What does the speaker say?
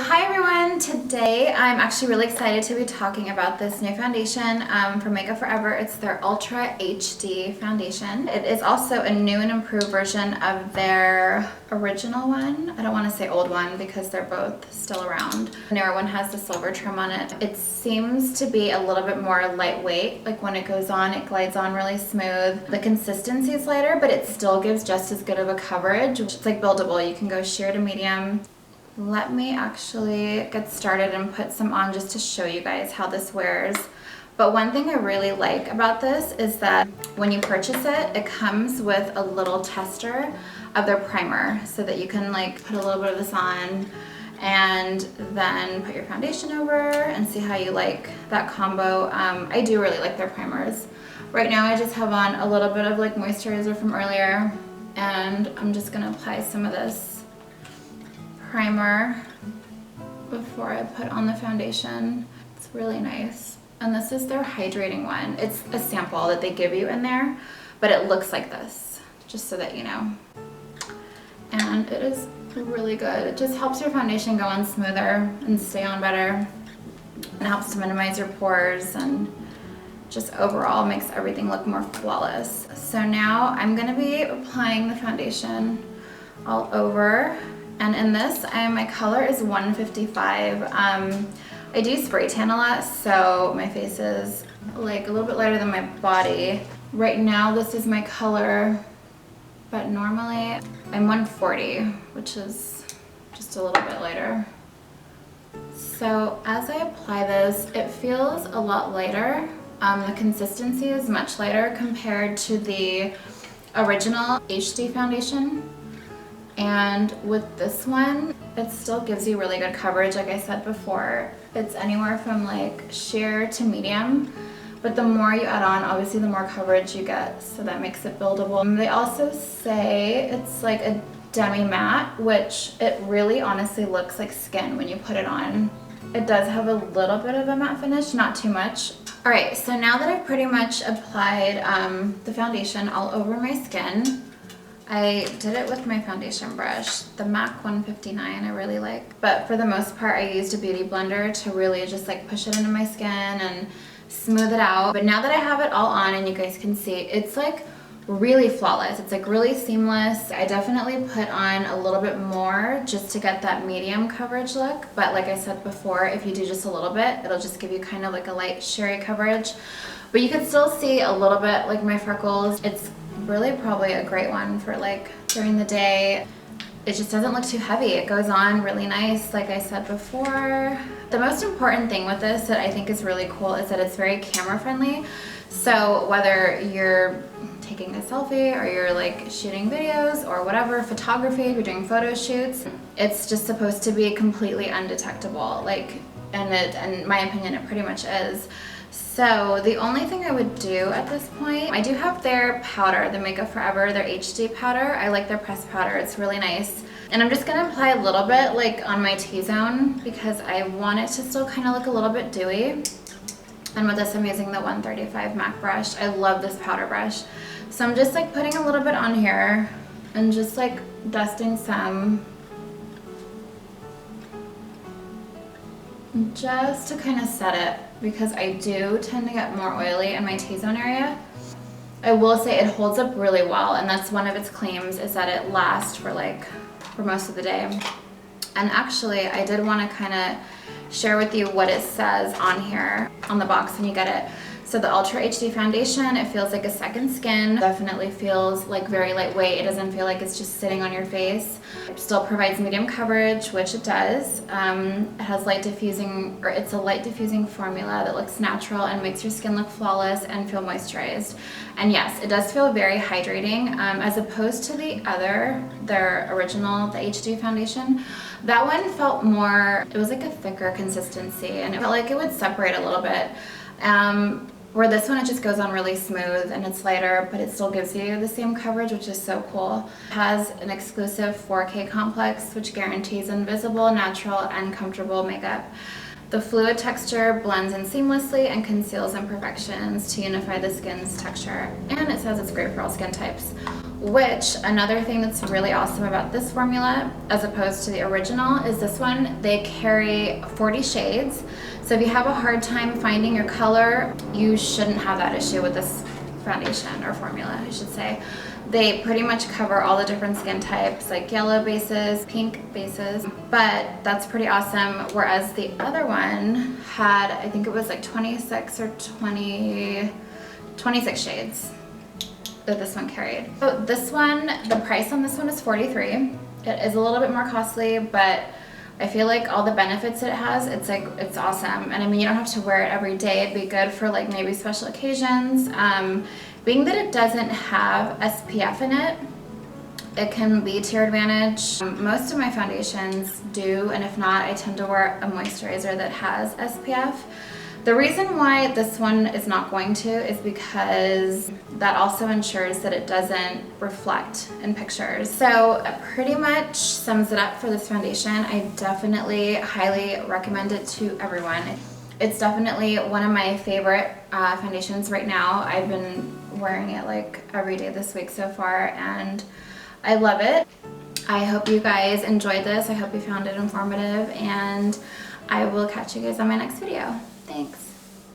Hi everyone, today I'm actually really excited to be talking about this new foundation from Makeup Forever. It's their Ultra HD foundation. It is also a new and improved version of their original one. I don't want to say old one because they're both still around. The newer one has the silver trim on it. It seems to be a little bit more lightweight. Like when it goes on, it glides on really smooth. The consistency is lighter, but it still gives just as good of a coverage. It's like buildable. You can go sheer to medium. Let me actually get started and put some on just to show you guys how this wears. But one thing I really like about this is that when you purchase it, it comes with a little tester of their primer so that you can like put a little bit of this on and then put your foundation over and see how you like that combo. I do really like their primers. Right now I just have on a little bit of like moisturizer from earlier, and I'm just gonna apply some of this primer before I put on the foundation. It's really nice. And this is their hydrating one. It's a sample that they give you in there, but it looks like this, just so that you know. And it is really good. It just helps your foundation go on smoother and stay on better. It helps to minimize your pores and just overall makes everything look more flawless. So now I'm gonna be applying the foundation all over. And in this, my color is 155. I do spray tan a lot, so my face is like a little bit lighter than my body. Right now, this is my color, but normally I'm 140, which is just a little bit lighter. So as I apply this, it feels a lot lighter. The consistency is much lighter compared to the original HD foundation. And with this one, it still gives you really good coverage. Like I said before, it's anywhere from like sheer to medium, but the more you add on, obviously the more coverage you get, so that makes it buildable. They also say it's like a demi matte, which it really honestly looks like skin when you put it on. It does have a little bit of a matte finish, not too much. All right, so now that I've pretty much applied the foundation all over my skin, I did it with my foundation brush, the MAC 159 I really like. But for the most part, I used a beauty blender to really just like push it into my skin and smooth it out. But now that I have it all on and you guys can see, it's like really flawless. It's like really seamless. I definitely put on a little bit more just to get that medium coverage look. But like I said before, if you do just a little bit, it'll just give you kind of like a light sheery coverage. But you can still see a little bit like my freckles. It's really probably a great one for like during the day. It just doesn't look too heavy. It goes on really nice, like I said before. The most important thing with this that I think is really cool is that it's very camera friendly. So whether you're taking a selfie or you're like shooting videos or whatever, photography, if you're doing photo shoots, it's just supposed to be completely undetectable. Like, and in my opinion, it pretty much is. So the only thing I would do at this point, I do have their powder, the Makeup Forever, their HD powder. I like their pressed powder, it's really nice. And I'm just gonna apply a little bit like on my T-zone because I want it to still kind of look a little bit dewy. And with this, I'm using the 135 MAC brush. I love this powder brush. So I'm just like putting a little bit on here and just like dusting some, just to kind of set it, because I do tend to get more oily in my T-zone area. I will say it holds up really well, and that's one of its claims, is that it lasts for most of the day. And actually, I did want to kind of share with you what it says on here on the box when you get it. So the Ultra HD foundation, it feels like a second skin. Definitely feels like very lightweight. It doesn't feel like it's just sitting on your face. It still provides medium coverage, which it does. It has light diffusing, or it's a light diffusing formula that looks natural and makes your skin look flawless and feel moisturized. And yes, it does feel very hydrating, as opposed to the other, their original, the HD foundation. That one felt more, it was like a thicker consistency, and it felt like it would separate a little bit. Where this one, it just goes on really smooth and it's lighter, but it still gives you the same coverage, which is so cool. It has an exclusive 4K complex, which guarantees invisible, natural, and comfortable makeup. The fluid texture blends in seamlessly and conceals imperfections to unify the skin's texture. And it says it's great for all skin types. Which, another thing that's really awesome about this formula, as opposed to the original, is this one, they carry 40 shades. So if you have a hard time finding your color, you shouldn't have that issue with this foundation, or formula, I should say. They pretty much cover all the different skin types, like yellow bases, pink bases, but that's pretty awesome. Whereas the other one had, I think it was like 26 or 26 shades that this one carried. So this one, the price on this one is $43. It is a little bit more costly, but I feel like all the benefits it has, it's awesome. And I mean, you don't have to wear it every day. It'd be good for like maybe special occasions. Being that it doesn't have SPF in it, it can be to your advantage. Most of my foundations do, and if not, I tend to wear a moisturizer that has SPF. The reason why this one is not going to is because that also ensures that it doesn't reflect in pictures. So it pretty much sums it up for this foundation. I definitely highly recommend it to everyone. It's definitely one of my favorite foundations right now. I've been wearing it like every day this week so far, and I love it. I hope you guys enjoyed this. I hope you found it informative, and I will catch you guys on my next video. Thanks.